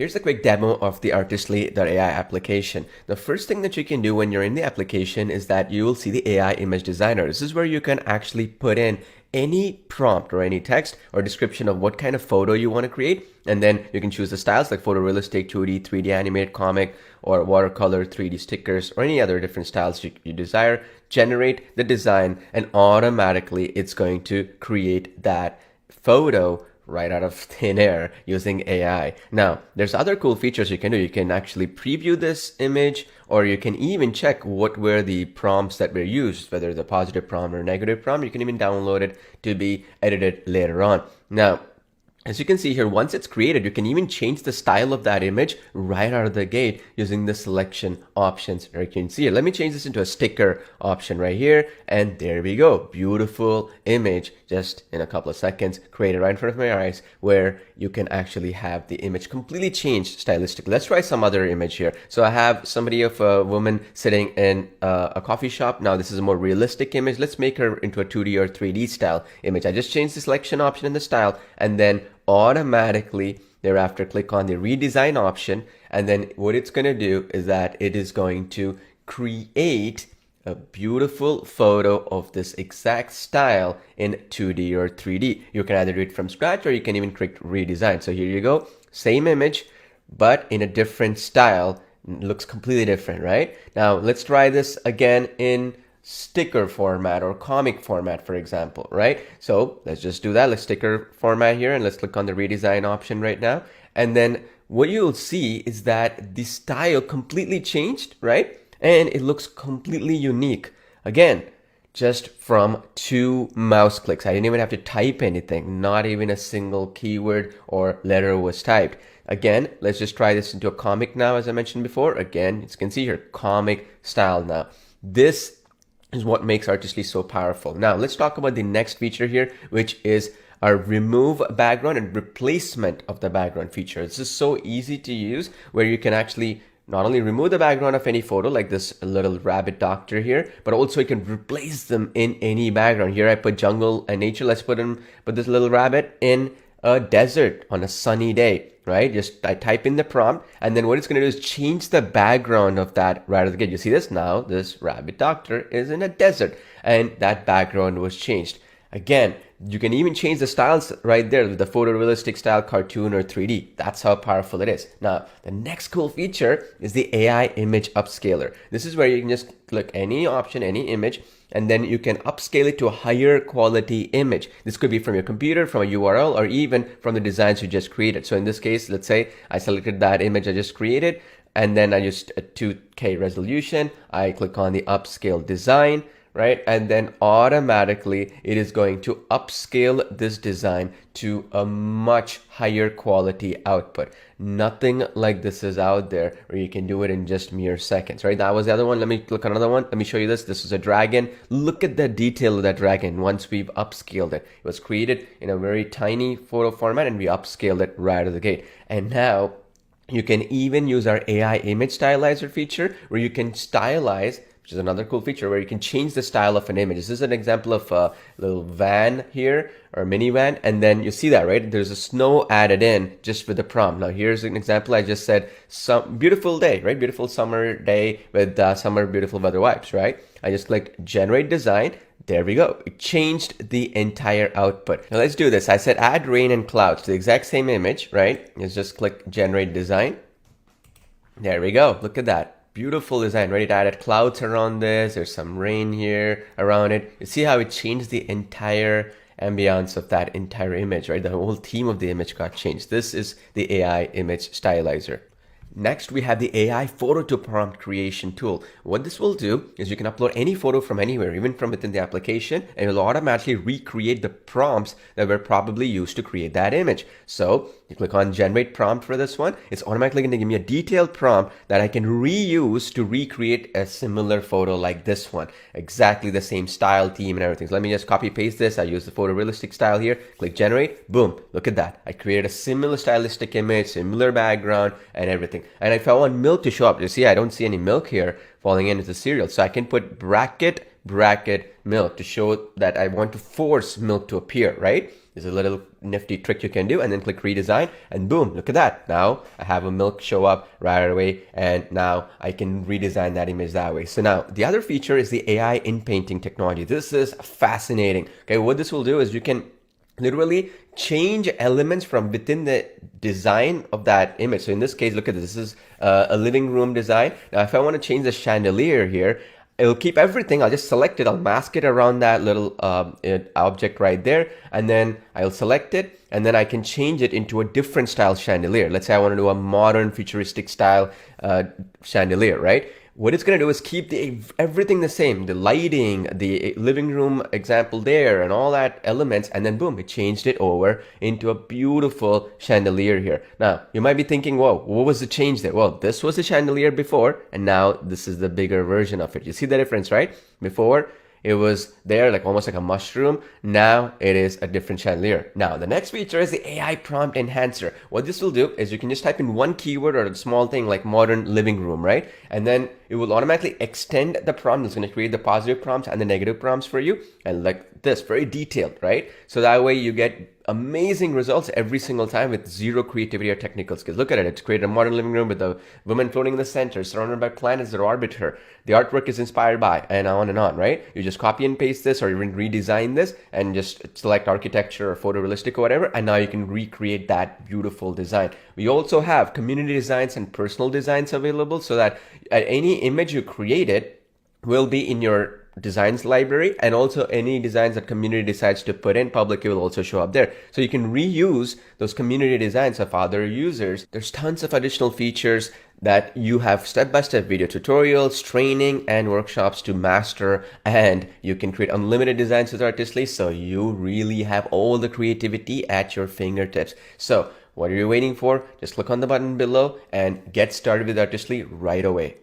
Here's a quick demo of the artistly.ai application. The first thing that you can do when you're in the application is that you will see the AI image designer. This is where you can actually put in any prompt or any text or description of what kind of photo you want to create. And then you can choose the styles like photorealistic, 2D, 3D animated comic, or watercolor, 3D stickers, or any other different styles you desire. Generate the design and automatically it's going to create that photo right out of thin air using AI. Now, there's other cool features you can do. You can actually preview this image, or you can even check what were the prompts that were used, whether it's a positive prompt or a negative prompt. You can even download it to be edited later on. Now, as you can see here, once it's created, you can even change the style of that image right out of the gate using the selection options. Or you can see it. Let me change this into a sticker option right here. And there we go. Beautiful image just in a couple of seconds created right in front of my eyes, where you can actually have the image completely changed stylistically. Let's try some other image here. So I have somebody of a woman sitting in a coffee shop. Now this is a more realistic image. Let's make her into a 2D or 3D style image. I just changed the selection option in the style, and then automatically thereafter click on the redesign option, and then what it's going to do is that it is going to create a beautiful photo of this exact style in 2D or 3D. You can either do it from scratch or you can even click redesign. So here you go, same image but in a different style. It looks completely different, right? Now let's try this again in sticker format or comic format, for example, right? So let's just do that. Let's sticker format here and let's click on the redesign option right now. And then what you'll see is that the style completely changed, right? And it looks completely unique. Again, just from 2 mouse clicks. I didn't even have to type anything. Not even a single keyword or letter was typed. Again, let's just try this into a comic now, as I mentioned before. Again, as you can see here, comic style now. This is what makes Artistly so powerful. Now let's talk about the next feature here, which is our remove background and replacement of the background feature. This is so easy to use, where you can actually not only remove the background of any photo like this little rabbit doctor here, but also you can replace them in any background. Here I put jungle and nature. Let's put this little rabbit in a desert on a sunny day, right? Just I type in the prompt, and then what it's going to do is change the background of that right out of the gate. You see this now, this rabbit doctor is in a desert and that background was changed. Again, you can even change the styles right there with the photorealistic style, cartoon, or 3D. That's how powerful it is. Now, the next cool feature is the AI image upscaler. This is where you can just click any option, any image, and then you can upscale it to a higher quality image. This could be from your computer, from a URL, or even from the designs you just created. So in this case, let's say I selected that image I just created, and then I just a 2K resolution. I click on the upscale design, right? And then automatically it is going to upscale this design to a much higher quality output. Nothing like this is out there where you can do it in just mere seconds, right? That was the other one. Let me click on another one. Let me show you this. This is a dragon. Look at the detail of that dragon once we've upscaled it. It was created in a very tiny photo format and we upscaled it right out of the gate. And now you can even use our AI image stylizer feature, where you can stylize, which is another cool feature, where you can change the style of an image. This is an example of a little van here, or minivan, and then you see that, right? There's a snow added in just with the prompt. Now here's an example. I just said some beautiful day, right? Beautiful summer day with summer beautiful weather vibes, right? I just clicked generate design. There we go. It changed the entire output. Now let's do this. I said add rain and clouds to the exact same image, right? Let's just click generate design. There we go. Look at that. Beautiful design, right? It added clouds around this. There's some rain here around it. You see how it changed the entire ambiance of that entire image, right? The whole theme of the image got changed. This is the AI image stylizer. Next, we have the AI photo to prompt creation tool. What this will do is you can upload any photo from anywhere, even from within the application, and it will automatically recreate the prompts that were probably used to create that image. So you click on generate prompt for this one. It's automatically going to give me a detailed prompt that I can reuse to recreate a similar photo like this one. Exactly the same style, theme, and everything. So let me just copy paste this. I use the photorealistic style here. Click generate. Boom. Look at that. I created a similar stylistic image, similar background, and everything. And if I want milk to show up, you see I don't see any milk here falling into the cereal. So I can put bracket bracket milk to show that I want to force milk to appear, right? There's a little nifty trick you can do, and then click redesign, and boom, look at that. Now I have a milk show up right away, and now I can redesign that image that way. So now the other feature is the AI in painting technology. This is fascinating. Okay, what this will do is you can literally change elements from within the design of that image. So in this case, look at this. This is a living room design. Now, if I want to change the chandelier here, it'll keep everything. I'll just select it. I'll mask it around that little object right there. And then I'll select it. And then I can change it into a different style chandelier. Let's say I want to do a modern futuristic style chandelier, right? What it's going to do is keep everything the same, the lighting, the living room example there, and all that elements, and then boom, it changed it over into a beautiful chandelier here. Now, you might be thinking, whoa, what was the change there? Well, this was the chandelier before, and now this is the bigger version of it. You see the difference, right? Before, it was there like almost like a mushroom. Now it is a different chandelier. Now the next feature is the AI prompt enhancer. What this will do is you can just type in one keyword or a small thing like modern living room, right? And then it will automatically extend the prompt. It's going to create the positive prompts and the negative prompts for you. And like this, very detailed, right? So that way you get amazing results every single time with zero creativity or technical skills. Look at it. It's created a modern living room with a woman floating in the center, surrounded by planets that orbit her. The artwork is inspired by, and on, right? You just copy and paste this or even redesign this and just select architecture or photorealistic or whatever, and now you can recreate that beautiful design. We also have community designs and personal designs available so that any image you created will be in your designs library, and also any designs that community decides to put in public, it will also show up there. So you can reuse those community designs of other users. There's tons of additional features that you have step-by-step video tutorials, training, and workshops to master, and you can create unlimited designs with Artistly, so you really have all the creativity at your fingertips. So what are you waiting for? Just click on the button below and get started with Artistly right away.